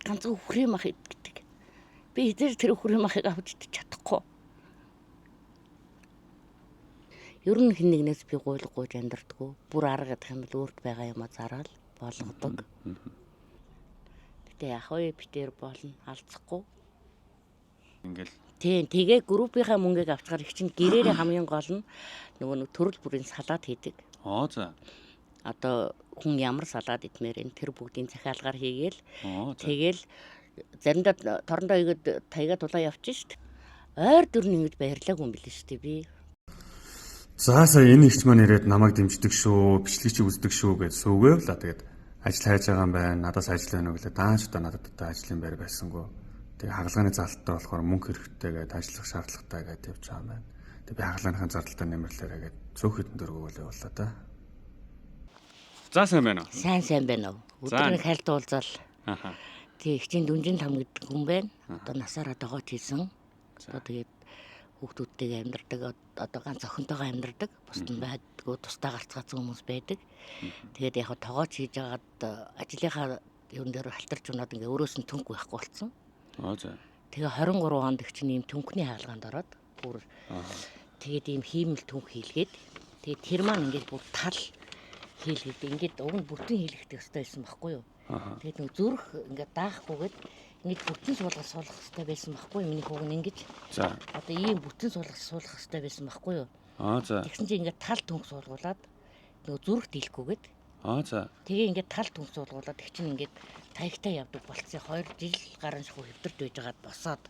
ганц үхрийн мах иддэг. Би эдгээр тэр үхрийн махыг авч идэж чадахгүй. Ер нь хэн нэгнээс би гуйлгууж амьдрдаггүй. Бүр арга гэдэг юм бол өөрт байгаа юмаа зараад болгодог. Гэтэ яг хөө битэр болно алцахгүй. Ингээл Тийм тэгээ группийнхаа мөнгийг авчгаар их чинь гэрээрээ хамгийн гол нь нөгөө төрөл бүрийн салаад хийдэг. за. Одоо хүн ямар салаад идмээр энэ тэр бүгдийн захиалгаар хийгээл За. тэгэл заримдаа торондоо игээд таяга тулаа явчих шүү дээ. Ойр дөрн ингэж баярлаагүй юм билээ шүү дээ би. За сая энэ ихч маань ирээд намайг дэмждэг шүү, бичлэгчийг үздэг шүү гэж сүүгээв л тэгээд ажил хайж байгаа юм байна. Надаас ажил байна уу гэлээ дааш одоо надад одоо ажлын байр байсангүй. Тэгээ хагалгааны залттай болохоор мөнгө хэрэгтэй гэдэг ажиллах шаардлагатай гэдэг явж байгаа юм байна. Тэгээ би хагалгааныхаа зардалтаа нэмэрлээрээ гэдэг цөөх хэдэн дөрвөө явууллаа да. За сайн байна уу? Сайн байна уу? Өдрийн хальт уулзал. Аха. Тэг ихчийн дүнжин там гэдэг хүн байна. Одоо насаараа догооч хийсэн. Одоо тэгээд хүүхдүүдтэйгээ амьдардаг, одоо ганц охинтойгоо амьдардаг. Бусд нь байдгүй, тусдаа гарцгаацсан хүмүүс байдаг. Тэгээд яг тогооч хийж агаад ажлынхаа юун дээр халтарч унаад ингээ өөрөөс нь төнх байхгүй болсон. За. Тэгээ 23 онд их чинь ийм төнхний хаалгаанд ороод бүр тэгээд ийм хиймэл төнх хийлгээд тэгээд тэр маань ингээд бүр тал хийлгээд ингээд уг нь бүтэн хийлгэх ёстой байсан байхгүй юу? Тэгээд нэг зүрх ингээд даахгүйгээд ингэж бүтэн суулгаж суулгах хэрэгтэй байсан байхгүй юу? Миний хүүг нь ингэж. За. Одоо ийм бүтэн суулгаж суулгах хэрэгтэй байсан байхгүй юу? За. Тэгсэн чинь ингээд тал төнх суулгуулад нөгөө зүрх дийлэхгүйгээд. За. Тэгээ ингээд тал төнх суулгуулад их чинь ингээд таягтай явдаг болцсон. 2 жил гарын шахуу хэвдэрт байж байгаад босоод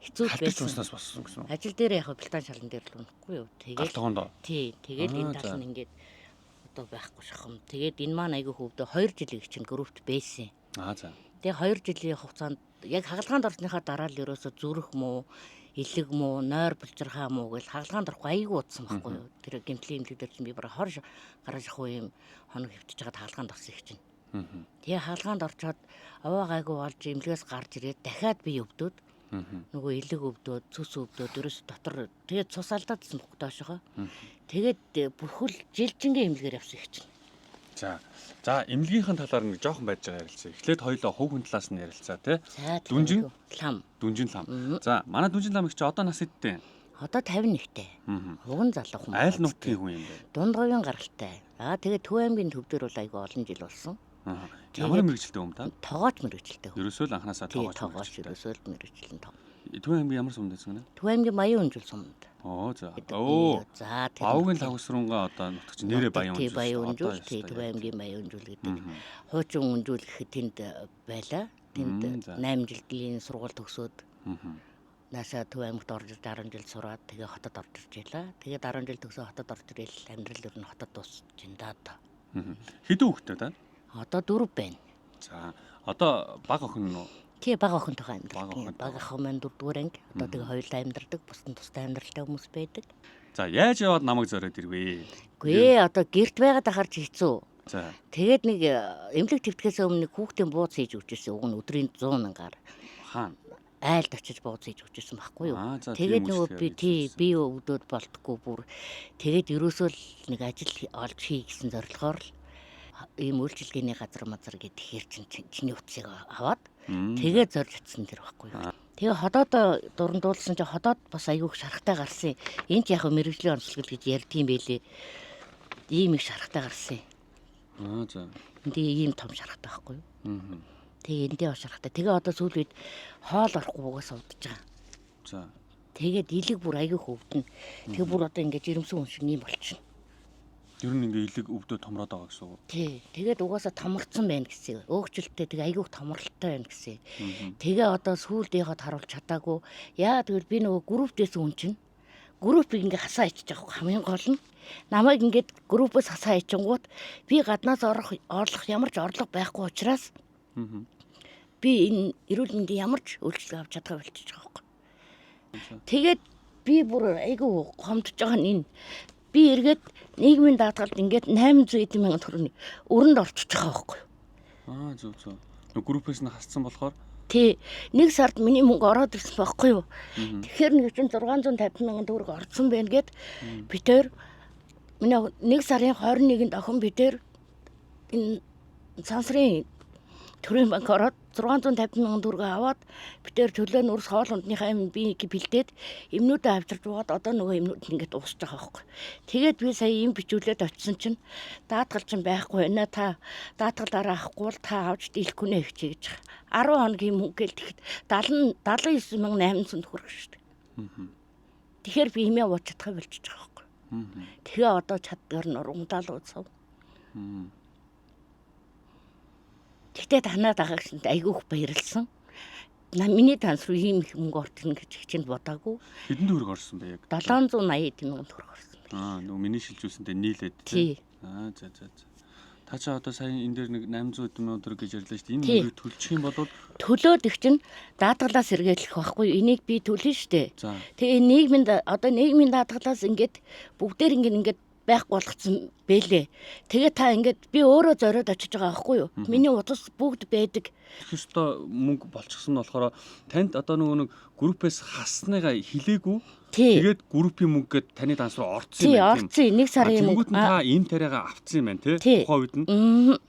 хэцүү байсан. Халтаж болсон гэсэн үг. Ажил дээр яг бэлтан шалан дээр л унахгүй юу. Тэгээд тий, тэгээд энэ тал нь ингээд одоо байхгүй шахам. Тэгээд энэ маань айгүй хөвдө 2 жилийн чинь группт байсан. За. Тэгээ 2 жилийн хугацаанд яг хагалгаанд орсныхаа дараа л ерөөсө зүрх муу, илэг муу, нойр булчирхаа муу гэл хагалгаанд орохгүй айгүй удсан байхгүй юу. Тэр гэмтлийн эмнэлэг дээр чинь би бараг 20 гараж шахуу юм хоног хөвтөж хагаад хагалгаанд орсон их чинь. Тэгээ хаалгаанд орчоод аваа гайгүй болж эмнэлгээс гарч ирээд дахиад би өвдөөд нөгөө илэг өвдөөд цус өвдөөд ерөөс дотор тэгээд цус алдаадсан бохоо доошоо. Тэгээд бүхэл жилжингийн эмнэлгээр явсан их чинь. За эмнэлгийнхэн талаар нэг жоохон байж байгаа ярилцъя. Эхлээд хоёулаа хүүхэн талаас нь ярилцаа тий. Дүнжин лам. За манай дүнжин лам их чи одоо нас хэдтэй? Одоо 51-тэй. Уган залуу хүн. Айл нутгийн хүн юм бэ? Дунд говийн гаралтай. Тэгээд Төв аймгийн төв дээр бол айгүй олон жил болсон. Ямар мэрэгчлээ юм та? Тогооч мэрэгчлээ. Ерөөсөө л анханасаа тогооч ерөөсөө л мэрэгчлэн тоо. Төв аймгийн ямар сумд байсан гэнэ? Төв аймгийн Баян өнжил сумд. За. За Авгийн лагсрунгаа одоо нутагч нэрээ Баян өнжил. Баян өнжил, Төв аймгийн Баян өнжил гэдэг. Хуучин өнжил гэхэд тэнд байлаа. Тэнд 8 жилийн сургууль төгсөөд наашаа Төв аймагт орж 10 жил сураад тэгээ хотод орж ирж байлаа. Тэгээд 10 жил төгсөө хотод орж ирэл амьдрал ер нь хотод дуусч байна да. Хэдэн хүүхэдтэй та? Одоо 4 байна. За. Одоо баг охин нь уу? Тий, баг охинтойгоо амьдардаг. Баг охин маань 4-р анги. Одоо тэгээ хоёулаа амьдардаг. Бусдын тустай амьдралтай хүмүүс байдаг. За, яаж яваад намайг зориод ирвэ? Үгүй ээ, одоо гэрт байгаад ахарч хэцүү. За. Тэгээд нэг эмнэлэг твтгэхээс өмнө нэг хүүхдийн бууз хийж өгч ирсэн. Уг нь өдрийн 100 мянгаар. Хаана? Айлд очиж бууз хийж өгч ирсэн байхгүй юу? Тэгээд нөгөө би өвдөд болтгүй бүр. Тэгээд ерөөсөө л нэг ажил олж хий гэсэн зорилгоор л ийм үйлчилгээний газар мазар гэдэг хэр чиний утсыг аваад тэгээд зорж атсан тэр байхгүй юу. Тэгээ ходоод дурандуулсан чи ходоод бас айгүйх шарахтай гарсан. Энд яг мэрэгжлийн онцлог гэж ярьдгийм байлээ. Ийм их шарахтай гарсан. За. Тэгээ ийм том шарахтай байхгүй юу. Тэгээ эндээ шарахтай. Тэгээ одоо сүүл үед хоол орохгүй угаас удаж байгаа. За. Тэгээд илэг бүр айгүйх өвдөн. Тэгээ бүр одоо ингэж ирэмсэн хүн шиг юм болчихно. Ер нь ингээ илэг өвдөө томроод байгаа гэсэн үг. Тий. Тэгээд угаасаа томорцсон байна гэсэн. Өөгчлөлттэй тэгээ айгүйх томорлолтой байна гэсэн. Тэгээ одоо сүүлдийнход харуулж чадаагүй. Яа тэгвэл би нөгөө группдээс хүн чинь группийг ингээ хасаа ичиж байгаа хамгийн гол нь. Намайг ингээд группээс хасаа ичингууд би гаднаас орлох ямар ч орлого байхгүй учраас би энэ эрүүл мэндийн ямар ч үйлчлэг авч чадгаа болчихж байгаа байхгүй. Тэгээд би бүр айгүй гомдож байгаа нь энэ. Би эргээд нийгмийн даатгалд ингээд 800 мянган төгрөгийн өрөнд орчиж байгаа байхгүй юу? Зөв. Нэг группээс нь хассан болохоор тий. Нэг сард миний мөнгө ороод ирсэн байхгүй юу? Тэгэхээр нэг чинь 650 мянган төгрөг орсон байна гэд битээр миний нэг сарын 21-нд охин битээр энэ сансрын Төрийн банк ороод 650 мянган төгрөг аваад битээр төлөө нөрс хоол ундныхаа юм би бэлдээд эмнүүдээ авчирч угаад одоо нөгөө эмнүүд нь ингээд уусч байгаа байхгүй. Тэгээд би сая юм бичүүлээд очисон чинь даатгал чинь байхгүй байна. Та даатгалаараа авахгүй бол та авч дийлэхгүй нэ гэж 10 хоногийн мөнгө гэл тэгэхэд 79,800 төгрөг шүү дээ. Тэгэхээр би имээ ууч чадхаа болчихж байгаа байхгүй. Тэгээ одоо чаддгаар нь урамдаал ууцав. Тэгтээ танаа дагагчанд айгүйх баярлсан. Миний танс руу ийм их мөнгө ордно гэж хичээнд бодаагүй. Хэдэн төгрөг орсон бэ яг? 780 мянган төгрөг орсон. Нөгөө миний шилжүүлсэндээ нийлээд тий. За. Та чи одоо сая энэ дээр нэг 800 мянган төгрөг гэж ярьлаа шүү дээ. Энэ мөнгөийг төлчих юм бол төлөөд их чинь даатгалаас сэргийлэх байхгүй. Энийг би төлнө шүү дээ. За. Тэгээ нийгмийн даатгалаас ингээд бүгдээр ингээд байхгүй болгоцсон бэлээ. Тэгээ та ингээд би өөрөө зориод очиж байгаа байхгүй юу? Миний утас бүгд байдаг. Тэгэхдээ мөнгө болчихсон нь болохоор танд одоо нэг группээс хасныгаа хэлээгүй. Тэгээд группийн мөнгөд таны данс руу орцсон юм байна. Тий, орцсон. 1 сарын мөнгө. Тэгвэл та эм тариагаа авцсан юм байна тий. Тухайн үед нь.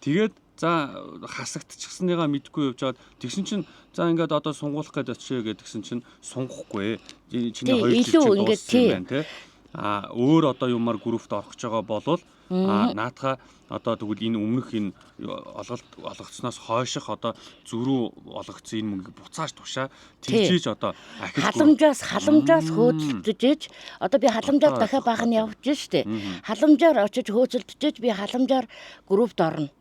Тэгээд за хасагдчихсныгаа мэдгүй явж байгаад тэгсэн чинь за ингээд одоо сунгуулах гээд очие гэдгсэн чинь сунгахгүй. Чиний 2 жил чинь дууссан юм байна тий. Өөр одоо юмар группт орох гэж байгаа болвол наатаха одоо тэгвэл энэ өмнөх энэ олгогдсноос хойших одоо зөрүү олгогдсон энэ мөнгийг буцааж тушаа тэгжиж одоо халамжаас хөөцөлдөж одоо би халамжаар дахиад баах нь явж штэ. Халамжаар очиж хөөцөлдөж би халамжаар группт орно.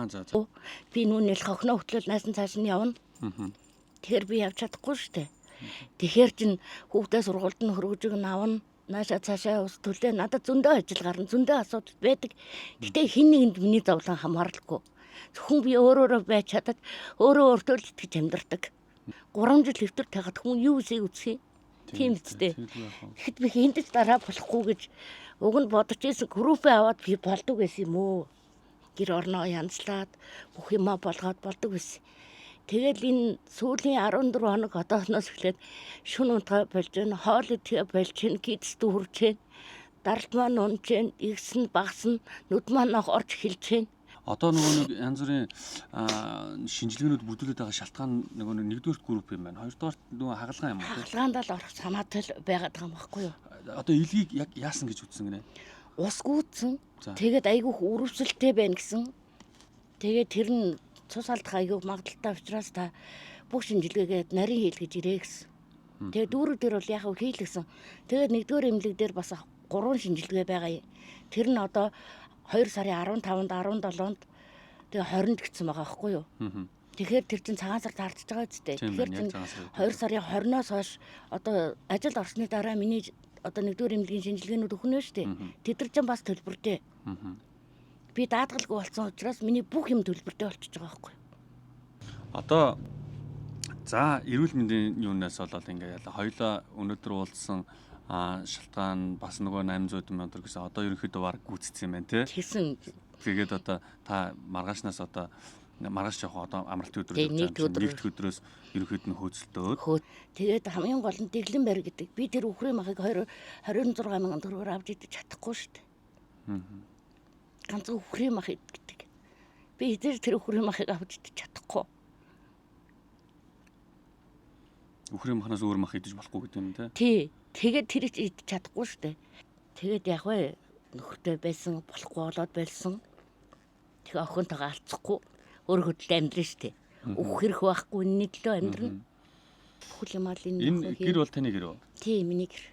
За. Би нүүнэл хохно хөтлөл наасан цааш нь явна. Тэгэхээр би явж чадахгүй штэ. Тэгэхээр чин хүүхдээ сургуульд нь хөргөжөг нь авна. Нааша цаашаа ус төлөө надад зөндөө ажил гарна, зөндөө асуудал байдаг. Гэтэ хин нэгэнд миний зовлон хамааралгүй. Зөвхөн би өөрөөрөө байж чадаад өөрөө өөртөө л итгэж амьдардаг. 3 жил хэвтэр тагаад хүн юу үсээ үсхий. Тийм үстэй. Тэгэхэд би хинтэж дараа болохгүй гэж уг нь бодож ийсэн группээ аваад би болдог байсан юм уу? Гэр орноо янзлаад бүх юмаа болгоод болдог байсан. Тэгэл энэ сүүлийн 14 хоног одоосноос эхлээд шүн унтгаа болж байна, хоол идэхэ болж байна, гидс дүүрж байна. Даралт маань унж байна, игсэн багсан, нүд маань орж эхэлж байна. Одоо нэг янз бүрийн шинжилгээнүүд бүрдүүлээд байгаа шалтгаан нэгдүгээр групп юм байна. Хоёрдугаар хагалгаан юм уу? Хагалгаанд л орох хамаатай байгаад байгаа юм байхгүй юу? Одоо илгийг яг яасан гэж үзсэн гинэ? Ус гүйцэн. Тэгээд айгүйх үрвсэлтэй байна гэсэн. Тэгээд тэр нь цус алдах айгүй магадaltaй учраас та бүх шинжилгээгээд нарийн хийлгэж ирээ гэсэн. Тэгээд дүүрэг дээр бол яг хийлгсэн. Тэгээд нэгдүгээр эмнэлэг дээр бас 3 шинжилгээ байгаа юм. Тэр нь одоо 2 сарын 15-нд 17-нд тэгээ 20-нд гисэн байгаа байхгүй юу? Тэгэхээр тэр чинь цагаан сард хардж байгаа үстэй. Тэгэхээр чинь 2 сарын 20-оос хойш одоо ажил орсны дараа миний одоо нэгдүгээр эмнэлгийн шинжилгээнүүд өгнө шүү дээ. Тэд нар чинь бас төлбөртэй. Би даатгалгүй болсон учраас миний бүх юм төлбөртэй болчихж байгаа байхгүй. Одоо за эрүүл мэндийн юунаас болоод ингээ хоёлаа өнөөдөр уулзсан шалтгаан бас нөгөө 800 мянган төгрөг гэсэн одоо ерөнхийдөө баг гүйцэтгэсэн юм байна тий. Тэгсэн. Тэгээд одоо та маргаашнаас одоо маргааш явах одоо амралтын өдрөөс өдрөөс ерөнхийд нь хөөцөлтөөд. Тэгээд хамгийн гол нь дэглэн барь гэдэг. Би тэр үхрийн махыг 26 мянган төгрөгөөр авч идэж чадахгүй шүү дээ. Ганц үхрийн мах гэдэг. Би тэр үхрийн махыг авч идэж чадахгүй. Үхрийн махнаас өөр мах идэж болохгүй гэдэг юм тий. Тэгээд тэр идэж чадахгүй шүү дээ. Тэгээд яг вэ нөхөртэй байсан болохгүй болоод байсан. Тэгээ охинтойгоо алцахгүй өөр хөдөлтэй амьдрын шүү дээ. Үхэрх байхгүй нэг лөө амьдрна. Бүхэл юм ал энэ гэр бол таны гэр үү? Тий, миний гэр.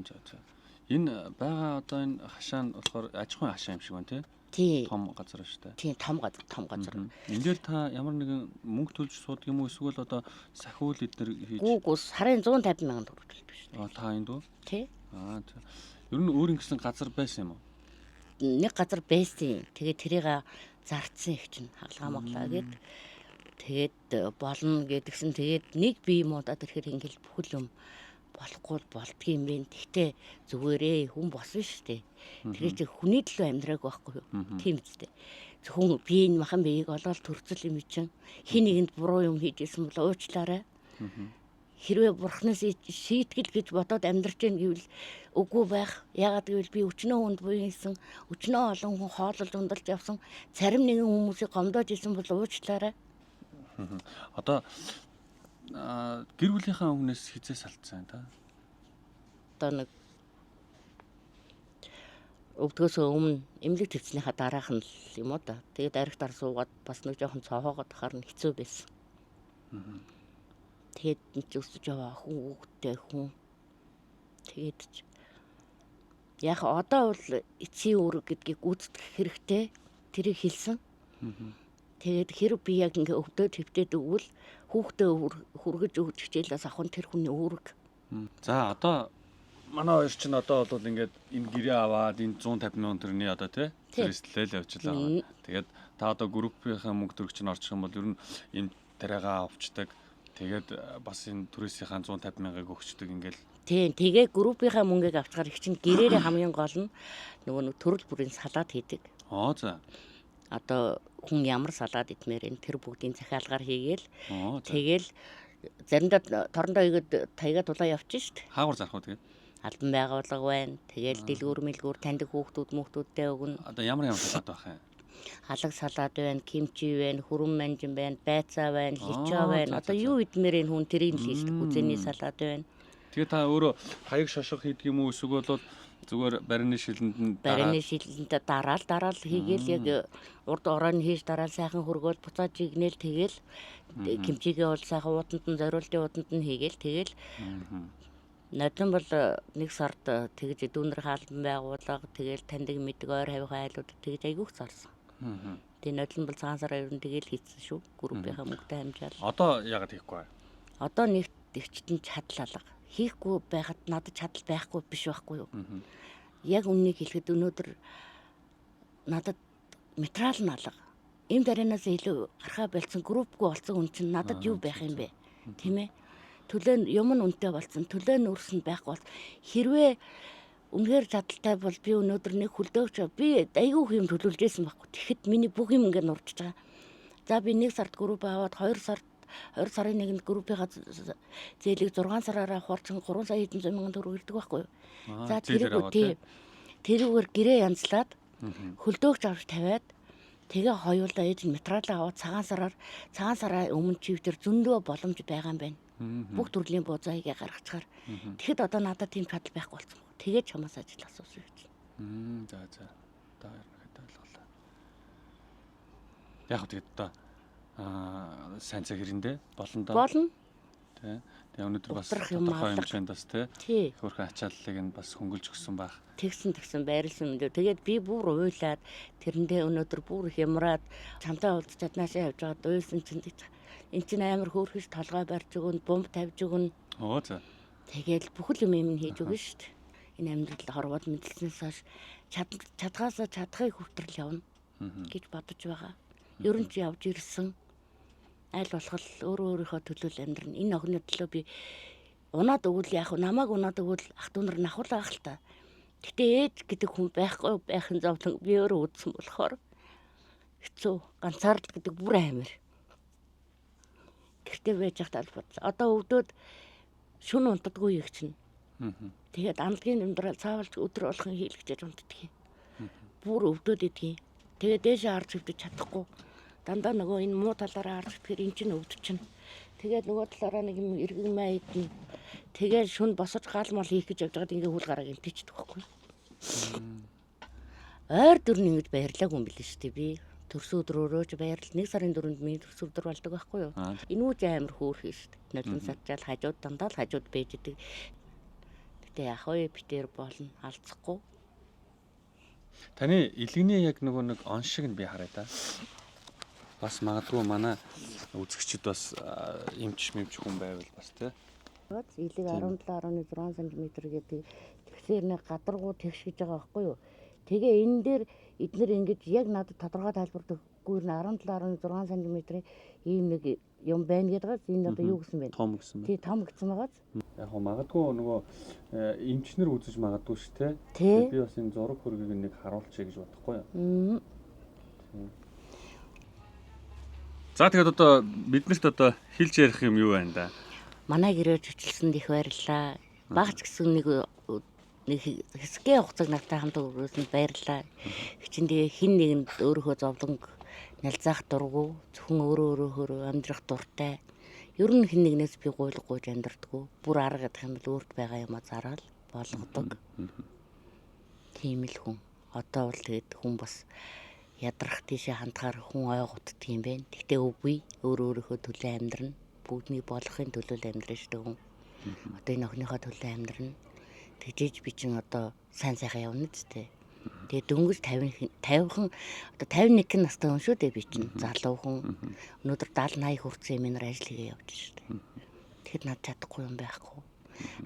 За. Энэ байгаа одоо энэ хашаа нь болохоор аж ахуйн хашаа юм шиг байна тий. Том газар шүү дээ. Тий, том газар. Энд дээр та ямар нэгэн мөнгө төлж суудаг юм уу эсвэл одоо сахиул эднэр хийж? Гүү сарын 150 мянган төгрөг төлдөг шүү дээ. Та энд үү? Тий. Ер нь өөр ингэсэн газар байсан юм уу? Нэг газар байсан. Тэгээд тэрийг зарцсан их чинь хаалгаа моглаа гэд. Тэгээд болно гэдгсэн. Тэгээд нэг бие муудаа тэрхэр ингээл бүхэл юм болохгүй болдгийм бэ. Тэгтээ зүгээрээ хүн босон шүү дээ. Тэгээ чи хүний төлөө амьдрааг байхгүй юу? Тийм үстэй. Зөвхөн би энэ махан биеийг олоод төрцөл юм чинь хин нэгэнд буруу юм хийжсэн бол уучлаарай. Хэрвээ бурхнаас шийтгэл гэж бодоод амьдрч гин гэвэл үгүй байх. Ягаад гэвэл би өчнөө хүнд буйсан, өчнөө олон хүн хоололж ундалж явсан, царим нэгэн хүмүүсийг гомдоож исэн бол уучлаарай. Одоо гэр бүлийнхаа өмнөөс хизээ салцсан та. Одоо нэг өвдгөөс өмнө эмнэлэг төвчнийхаа дараах нь л юм уу да. Тэгээд арх дар суугаад бас нэг жоохон цоохоогоод харна хэцүү байсан. Тэгээд энэ ч өсөж яваа хүн үгтэй хүн. Тэгээд яг одоо бол эцсийн үүрэг гэдгийг гүйцэтгэх хэрэгтэй. Тэрийг хэлсэн. Тэгээд хэрэг би яг ингээ өвдөө твтээд өгвөл хүүхдээ хүргэж өгч хичээлээс авах нь тэр хүний үүрэг. За одоо манай хоёр чинь одоо бол ингээд энэ гэрээ аваад энэ 150 мянган төгрөний одоо тий зэрэслэл явуулчихлаа. Тэгээд та одоо группийнхаа мөнгө төгрөг чинь орчих юм бол ер нь энэ тариагаа авчдаг. Тэгээд бас энэ түрээсийнхаа 150 мянгаыг өгчдөг ингээл. Тийм тэгээ группийнхаа мөнгийг авчгаар их чинь гэрээрээ хамгийн гол нь нөгөө төрөл бүрийн салаад хийдэг. За. Одоо хүн ямар салаад идмээр энэ тэр бүгдийн захиалгаар хийгээл тэгээл заримдаа торондоо игээд таяга тулаа явчих шүү дээ. Хаагур зарах уу тэгээд? Албан байгууллага байна. Тэгээл дэлгүүр мэлгүүр таньдаг хүүхдүүдтэй өгнө. Одоо ямар салаад байх юм? Халаг салаад байна, кимчи байна, хүрэн манжин байна, байцаа байна, личо байна. Одоо юу идмээр энэ хүн тэрийг л хийдэг. Үзэний салаад байна. Тэгээ та өөрөө хаяг шошго хийдэг юм уу эсвэл бол зүгээр барины шилэнд дараал хийгээл яг урд оройн хийж дараал сайхан хөргөөл буцааж игнээл тэгээл кимчигээ бол сайхан уутанд нь зориултын уутанд нь хийгээл тэгээл наадам бол нэг сард тэгж дүүнэр хаалбан байгууллага тэгээл таньдаг мэддэг ойр хавийнхаа айлууд тэгж айгүйх зарсан. Тэгээ нодлон бол цагаан сараа ер нь тэгээл хийсэн шүү. Группийнхаа мөнгөтэй хамжаал. Одоо яагаад хийхгүй вэ? Одоо нэг тэгчтэн чадлалга. Хийхгүй байхад надад чадал байхгүй биш байхгүй юу? Яг үннийг хэлэхэд өнөөдөр надад материал нь алга. Ийм дараанаас илүү харахаа болцсон группгүй болсон хүн чинь надад юу байх юм бэ? Тийм ээ? Төлөө юм нь үнэтэй болсон, төлөө нь өрсөнд байхгүй бол хэрвээ үнэхээр чадaltaй бол би өнөөдөр нэг хөлдөөгч би айгүй юм төлөвлөж байсан байхгүй. Тэгэхэд миний бүх юм ингээд нурдж байгаа. За би 1 сард групп аваад 2 сарын 1-нд группийнхаа зээлийг 6 сараараа хурцсан 3 сая хэдэн мянган төгрөг ирдэг байхгүй юу? За тэрүүгээр гэрээ янзлаад хөлдөөгч авч тавиад тэгээ хоёулаа ээж материалаа аваад цагаан сараа өмнө чивтэр зөндөө боломж байгаа юм байна. Бүх төрлийн буузааг гаргацгаар. Тэгэхэд одоо надад тийм чадал байхгүй болсон. Тэгээд чамаас ажил асуусан гэж. За. Одоо хэрэг ойлголоо. Яг тэгээд одоо сайн цаг хэрэндээ болно да. Болно. Тэ. Тэгээ өнөөдөр бас тодорхой хэмжээнд бас тий. Хөрхөн ачааллыг нь бас хөнгөлж өгсөн байх. Тэгсэн байрлсан юм. Тэгээд би бүр уйлаад тэрэндээ өнөөдөр бүр хямраад чамтай уулзч чаднаашаа явж байгаад уйлсан чинь энэ чинь амар хөөрхөж толгой барьж өгөн, бомб тавьж өгөн. За. Тэгээл бүхэл юм хийж өгнө шүү дээ. Энэ амьдрал хорвоод мэдлснээс хойш чадгаасаа чадхыг хүртэл явна гэж бодож байгаа. Ер нь ч явж ирсэн. Аль болох өөрийнхөө төлөө амьдрын. Энэ огны төлөө би унаад өгвөл яг намайг унаад өгвөл ах дүү нар нахуулаа ах л та. Гэтэ ээж гэдэг хүн байхгүй байхын зовлон би өөрөө үзсэн болохоор хэцүү. Ганцаард гэдэг бүр амар. Гэртээ байж хат албад. Одоо өвдөд шүн унтдаггүй их чинь. Тэгээд амлагийн амьдрал цаавалж өдөр болгон хийлгэж унтдаг юм. Бүр өвдөд идэх. Тэгээд дээшээ харж өвдөж чадахгүй. Дандаа нөгөө энэ муу талаараа харж тэгэхээр эн чинь өвдөж чинь. Тэгээд нөгөө талаараа нэг юм эргэн май идэн. Тэгээд шүн босож гал мал хийх гэж явж байгаад ингээ хүл гарааг интийчдэг байхгүй. Ойр дөрн ингэж баярлаагүй юм билээ шүү дээ би. Төрсөн өдрөөрөөж баярлал 1 сарын 4-нд миний төрсөн өдөр болдог байхгүй юу? Энүүж амар хөөрхөн шүү дээ. Нодлон сатжаал хажууд дандаа л хажууд байж идэг. Гэтэ яах вэ битэр болно алцахгүй. Таны илгэний яг нөгөө нэг он шиг нь би хараа та. Бас магадгүй манай үзэгчид бас эмч хүн байвал бас тий. Илэг 17.6 см гэдэг тэгсээр нэг гадаргуу тэгш гэж байгаа байхгүй юу? Тэгээ энэ дээр эднэр ингэж яг надад тодорхой тайлбардаггүй 17.6 см ийм нэг юм байна гэдэгээс энэ одоо юу гэсэн бэ? Том гэсэн байна. Тий, том гэсэн байгааз. Яг магадгүй нөгөө эмчнэр үзэж магадгүй шүү тий. Би бас энэ зураг хөргийг нэг харуулчих гэж бодохгүй юу? За тэгээд одоо биднэрт одоо хэлж ярих юм юу байна да? Манай гэрээр чөчлсөнд их баярлалаа. Багч гэсэн нэг хэсгээ хугацааг надтай хамт өнгөрөөсөнд баярлалаа. Хичэндээ хин нэгэнд өөрийнхөө зовлонг нялзаах дурггүй, зөвхөн өөрөө амьдрах дуртай. Ер нь хэн нэгнээс би гуйлга гуйж амьдрдаггүй. Бүр арга гэдэг юм бол өөрт байгаа юмаа зараад болгодог. Тийм л хүн. Одоо бол тэгээд хүн бас ядрах тийшээ хандахаар хүн ойготдаг юм байна. Гэхдээ үгүй, өөрийнхөө төлөө амьдрна. Бүгдний болохын төлөө амьдрна шүү дээ хүн. Одоо энэ охиныхоо төлөө амьдрна. Тэгжээж би чинь одоо сайн сайхан явна ч дээ. Тэгээд дөнгөж 50хан одоо 51 настай хүн шүү дээ би чинь. Залуу хүн. Өнөөдөр 70 80 хүрсэн юм нар ажил хийгээ явж шүү дээ. Тэгэхэд над чадахгүй юм байхгүй.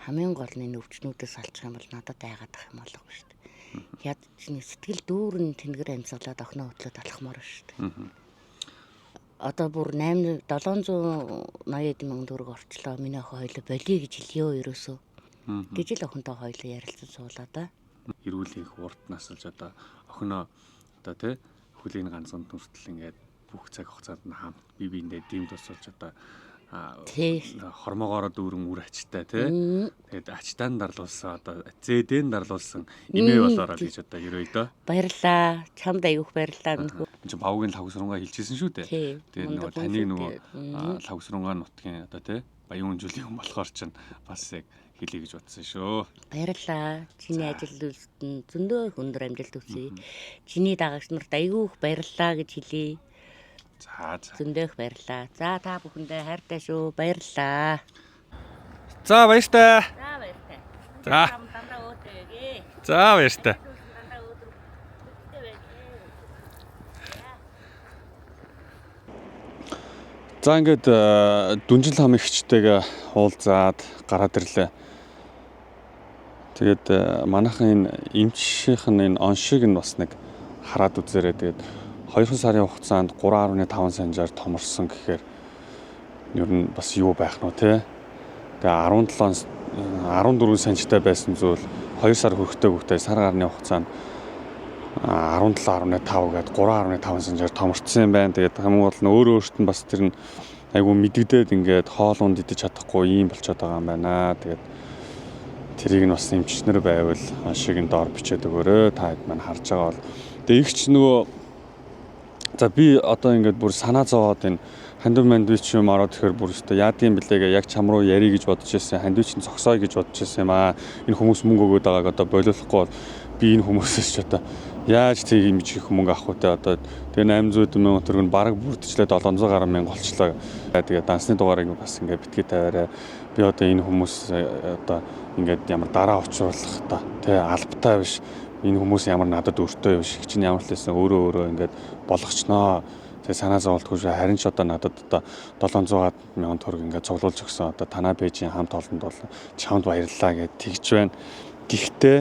Хамгийн гол нь энэ өвчнүүдээс алчих юм бол надад айгаад ах юм болов шүү дээ. Яд чинь сэтгэл дүүрэн тэнгэр амьсгалаад охиноо хөтлөөд алхмаар шүү дээ. Одоо бүр 780 мянган төгрөг орчлоо. Миний охин хоёлоо болиё гэж хэлье ерөөсөө. Гэж л охинтой хоёлоо ярилцсан суулаа да. Эрүүл их урд насалж одоо охиноо одоо тий хүлийн ганцхан төртөл ингээд бүх цаг хугацаанд нь хамт бие биендээ дэмд тусалж одоо хормоогоор дүүрэн үр ачтай тий тэгээд ачтаан дарлуулсан одоо зээдэн дарлуулсан эмээ болоороо гэж одоо ерөөй дөө баярлаа чамд аяух баярлаа энэ чинь павгийн лавсрунгаа хэлчихсэн шүү дээ тэгээд нөгөө таны нөгөө лавсрунгаа нутгийн одоо тий баян үнжүүлийн хүн болохоор чинь бас яг хэлье гэж бодсон шүү. Баярлаа. Чиний ажил үйлдэлд зөндөө өндөр амжилт хүсье. Чиний дагагч нарт аягүй их баярлаа гэж хэлье. За. Зөндөө их баярлаа. За та бүхэндээ хайртай шүү. Баярлаа. За баяртай. За баяртай. За. Дандаа өөдөөгээ. За баяртай. За ингээд дүнжил хам ихчтэйгээ уулзаад гараад ирлээ. Тэгээд манайхан энэ эмчийнх нь энэ оншиг нь бас нэг хараад үзээрэй. Тэгээд 2 сарын хугацаанд 3.5 санжаар томорсон гэхээр ер нь бас юу байх нь вэ те. Тэгээд 14 санжтай байсан зүйл 2 сар хүрэхтэй хөвгтэй сар гарны хугацаанд 17.5 гээд 3.5 санжаар томорцсон юм байна. Тэгээд хамгийн гол нь өөрт нь бас тэр нь айгу мэддэгдээд ингээд хоол унд идэж чадахгүй юм болчиход байгаа юм байна. Тэгээд тэрийг нь бас эмчнэр байвал шиг нь доор бичээд өгөөрэй. Та хэд маань харж байгаа бол. Тэгээд ихч нөгөө за би одоо ингээд бүр санаа зовоод энэ хандвич юм ороод тэгэхээр бүр өстө яадын блэгээ яг чам руу ярий гэж бодож ирсэн. Хандвич нь цогсоё гэж бодож ирсэн юм аа. Энэ хүмүүс мөнгө өгөөд байгааг одоо болиулахгүй бол би энэ хүмүүсээс ч одоо яаж тийг юм чих мөнгө авах вэ одоо тэгээ 800 мянган төгрөг нь бараг бүрдчлээ 700 гаруй мянга болчлоо. Тэгээ дансны дугаарыг бас ингээд битгий тавиараа. Би одоо энэ хүмүүс одоо ингээд ямар дараа учруулах та тэгээ албатай биш. Энэ хүмүүс ямар надад өртөө биш. Чинь ямар ч лсэн өөрөө ингээд болгочноо. Тэгээ санаа зовлтгүй шүү. Харин ч одоо надад одоо 700 мянган төгрөг ингээд цуглуулж өгсөн. Одоо танаа бэжийн хамт олонд бол чамд баярлалаа гэж тэгж байна. Гэхдээ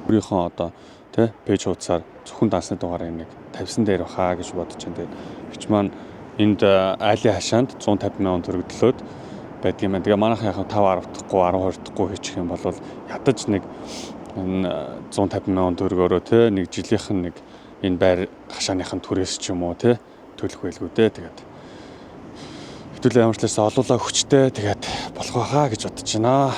өөрийнхөө одоо тэ пэйж хуудасаар зөвхөн дансны дугаарыг нэг тавьсан дээр баха гэж бодож байна. Тэгээд бич маань энд айлын хашаанд 150 мянган төгрөг төлөөд байдаг юм байна. Тэгээ манайхан яхаа 5 10 дахгүй 12 дахгүй хийчих юм бол ядаж нэг энэ 150 мянган төгрөгөөрөө тэ нэг жилийнх нь нэг энэ байр хашааных нь түрээс ч юм уу тэ төлөх байлгүй дээ. Тэгээд хэвлээ ямар ч лээс олуулаа хүчтэй тэгээд болох байхаа гэж бодож байна.